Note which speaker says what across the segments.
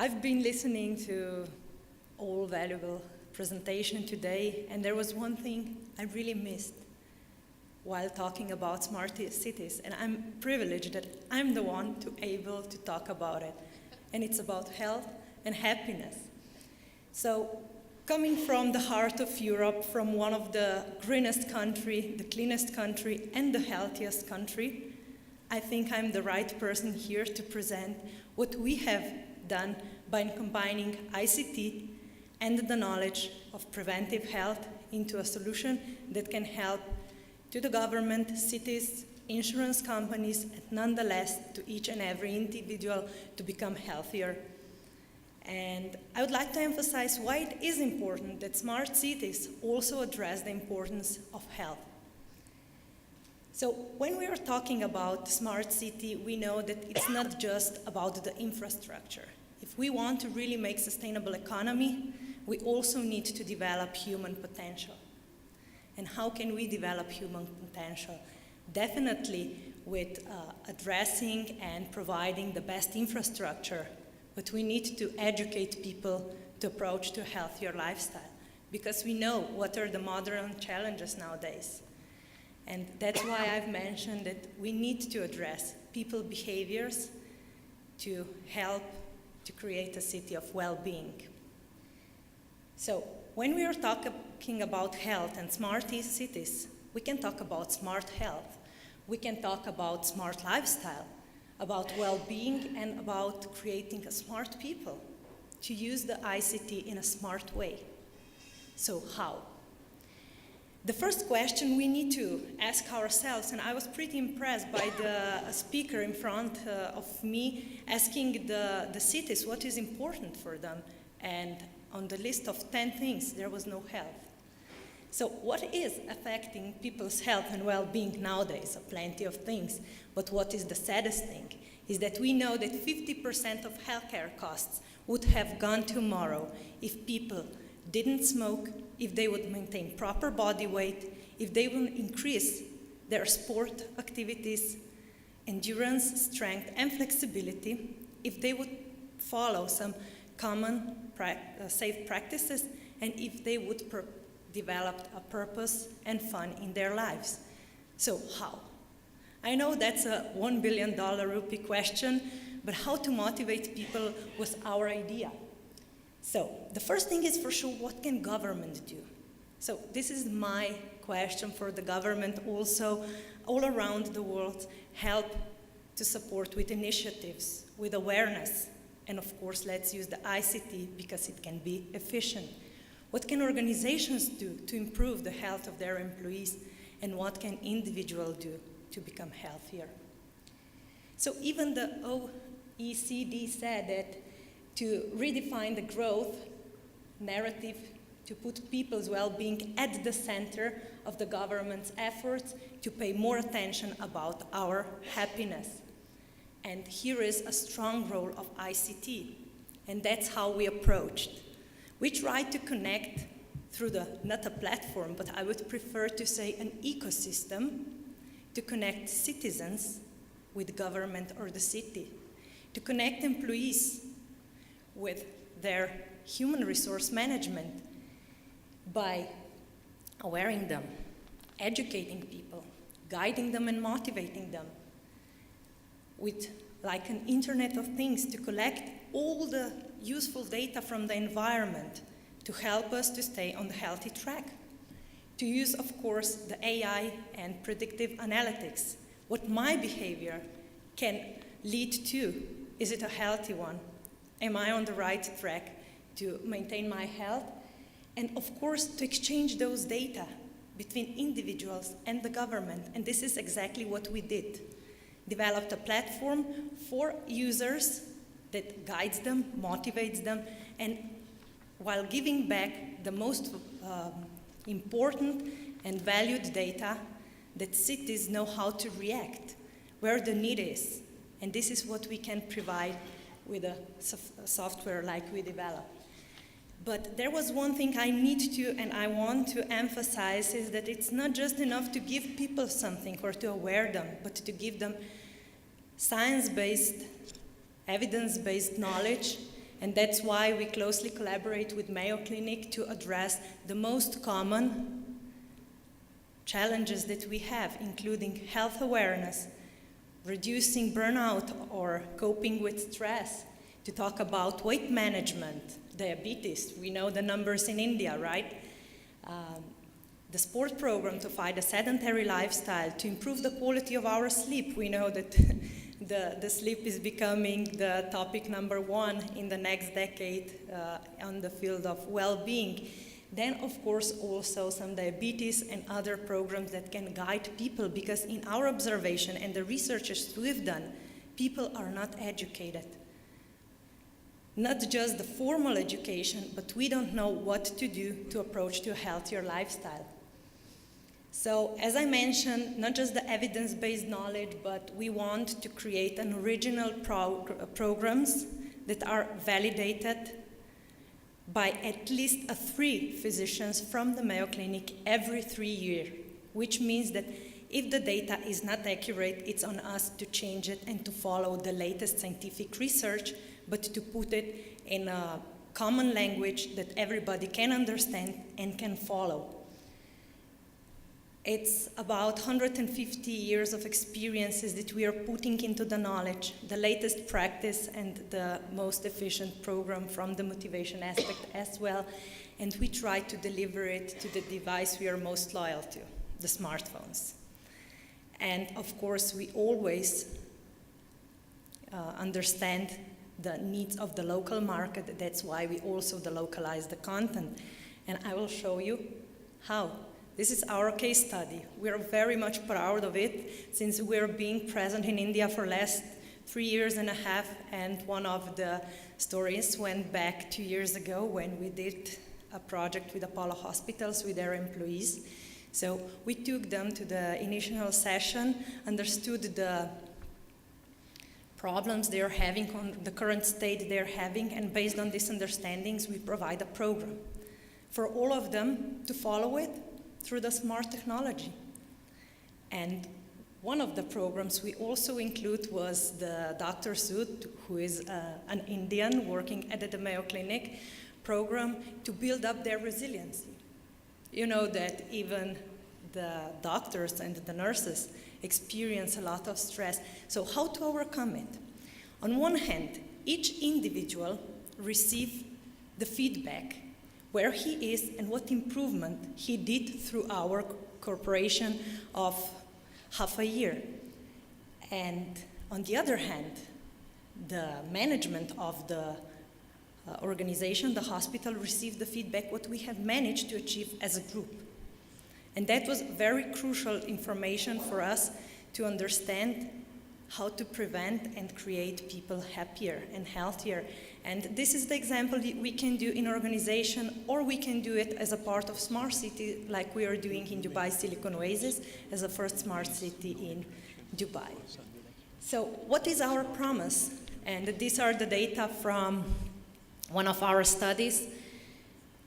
Speaker 1: I've been listening to all valuable presentation today, and there was one thing I really missed while talking about smart cities, and I'm privileged that I'm the one able to talk about it, and it's about health and happiness. So, coming from the heart of Europe, from one of the greenest country, the cleanest country, and the healthiest country, I think I'm the right person here to present what we have done by combining ICT and the knowledge of preventive health into a solution that can help to the government, cities, insurance companies, and nonetheless to each and every individual to become healthier. And I would like to emphasize why it is important that smart cities also address the importance of health. So when we are talking about smart city, we know that it's not just about the infrastructure. If we want to really make sustainable economy, we also need to develop human potential. And how can we develop human potential? Definitely with addressing and providing the best infrastructure, but we need to educate people to approach to a healthier lifestyle, because we know what are the modern challenges nowadays. And that's why I've mentioned that we need to address people behaviors to help to create a city of well-being. So when we are talking about health and smart cities, we can talk about smart health. We can talk about smart lifestyle, about well-being, and about creating a smart people to use the ICT in a smart way. So how? The first question we need to ask ourselves, and I was pretty impressed by the speaker in front of me asking the cities what is important for them, and on the list of 10 things, there was no health. So what is affecting people's health and well-being nowadays? Plenty of things, but what is the saddest thing is that we know that 50% of healthcare costs would have gone tomorrow if people didn't smoke, if they would maintain proper body weight, if they would increase their sport activities, endurance, strength, and flexibility, if they would follow some common safe practices, and if they would develop a purpose and fun in their lives. So how? I know that's a $1 billion rupee question, but how to motivate people was our idea. So the first thing is for sure, what can government do? So this is my question for the government also, all around the world, help to support with initiatives, with awareness, and of course let's use the ICT because it can be efficient. What can organizations do to improve the health of their employees, and what can individuals do to become healthier? So even the OECD said that to redefine the growth narrative, to put people's well-being at the center of the government's efforts, to pay more attention about our happiness. And here is a strong role of ICT, and that's how we approached. We tried to connect through not a platform, but I would prefer to say an ecosystem, to connect citizens with government or the city, to connect employees with their human resource management by awareing them, educating people, guiding them and motivating them, with like an Internet of Things to collect all the useful data from the environment to help us to stay on the healthy track. To use, of course, the AI and predictive analytics, what my behavior can lead to. Is it a healthy one? Am I on the right track to maintain my health? And of course, to exchange those data between individuals and the government. And this is exactly what we did. Developed a platform for users that guides them, motivates them, and while giving back the most important and valued data that cities know how to react, where the need is. And this is what we can provide with a software like we develop. But there was one thing I need to and I want to emphasize is that it's not just enough to give people something or to aware them, but to give them science-based, evidence-based knowledge And that's why we closely collaborate with Mayo Clinic to address the most common challenges that we have, including health awareness, reducing burnout or coping with stress, to talk about weight management, diabetes. We know the numbers in India, right? The sport program to fight a sedentary lifestyle, to improve the quality of our sleep. We know that the sleep is becoming the topic number one in the next decade on the field of well-being. Then, of course, also some diabetes and other programs that can guide people, because in our observation and the researches we've done, people are not educated. Not just the formal education, but we don't know what to do to approach to a healthier lifestyle. So, as I mentioned, not just the evidence-based knowledge, but we want to create an original programs that are validated by at least 3 physicians from the Mayo Clinic every 3 years, which means that if the data is not accurate, it's on us to change it and to follow the latest scientific research, but to put it in a common language that everybody can understand and can follow. It's about 150 years of experiences that we are putting into the knowledge, the latest practice and the most efficient program from the motivation aspect as well. And we try to deliver it to the device we are most loyal to, the smartphones. And of course, we always understand the needs of the local market. That's why we also localize the content. And I will show you how. This is our case study. We are very much proud of it, since we're being present in India for the last 3.5 years, and one of the stories went back 2 years ago when we did a project with Apollo Hospitals with their employees. So we took them to the initial session, understood the problems they're having, on the current state they're having, and based on these understandings, we provide a program for all of them to follow it through the smart technology. And one of the programs we also include was the Dr. Sood, who is an Indian working at the Mayo Clinic program, to build up their resiliency. You know that even the doctors and the nurses experience a lot of stress. So how to overcome it? On one hand, each individual receives the feedback where he is and what improvement he did through our cooperation of half a year. And on the other hand, the management of the organization, the hospital, received the feedback what we have managed to achieve as a group. And that was very crucial information for us to understand how to prevent and create people happier and healthier. And this is the example that we can do in organization, or we can do it as a part of smart city, like we are doing in Dubai Silicon Oasis as a first smart city in Dubai. So what is our promise? And these are the data from one of our studies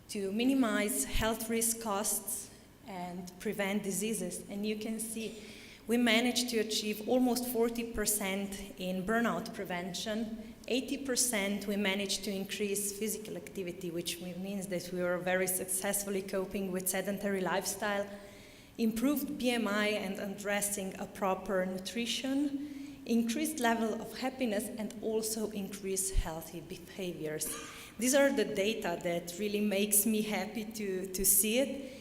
Speaker 1: to minimize health risk costs and prevent diseases. And you can see we managed to achieve almost 40% in burnout prevention. 80% we managed to increase physical activity, which means that we were very successfully coping with sedentary lifestyle, improved BMI and addressing a proper nutrition, increased level of happiness, and also increased healthy behaviors. These are the data that really makes me happy to see it,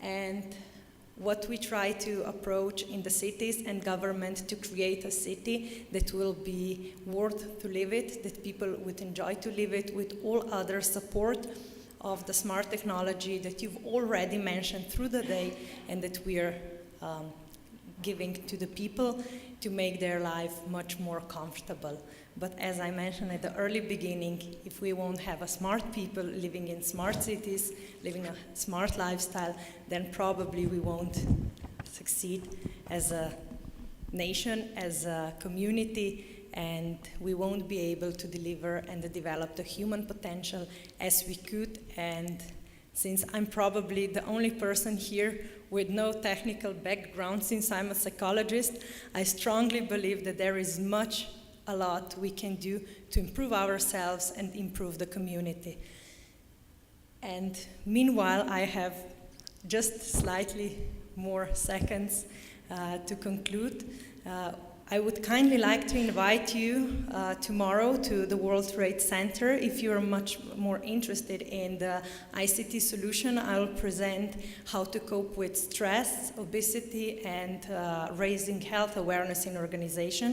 Speaker 1: and what we try to approach in the cities and government to create a city that will be worth to live it, that people would enjoy to live it, with all other support of the smart technology that you've already mentioned through the day, and that we are giving to the people to make their life much more comfortable. But as I mentioned at the early beginning, if we won't have a smart people living in smart cities, living a smart lifestyle, then probably we won't succeed as a nation, as a community, and we won't be able to deliver and develop the human potential as we could. And since I'm probably the only person here with no technical background, since I'm a psychologist, I strongly believe that there is much a lot we can do to improve ourselves and improve the community. And meanwhile, I have just slightly more seconds to conclude. I would kindly like to invite you tomorrow to the World Trade Center. If you're much more interested in the ICT solution, I'll present how to cope with stress, obesity, and raising health awareness in organization.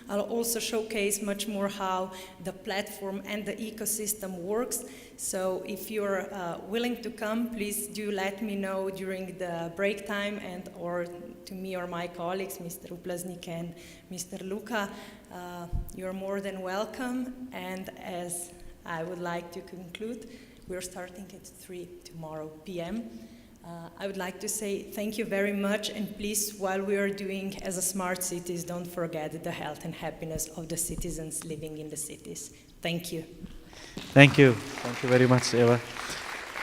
Speaker 1: I'll also showcase much more how the platform and the ecosystem works. So if you're willing to come, please do let me know during the break time, and or to me or my colleagues, Mr. Uplaznik and Mr. Luca. You're more than welcome. And as I would like to conclude, we're starting at 3 tomorrow p.m. I would like to say thank you very much, and please, while we are doing as a smart cities, don't forget the health and happiness of the citizens living in the cities. Thank you.
Speaker 2: Thank you. Thank you very much, Eva.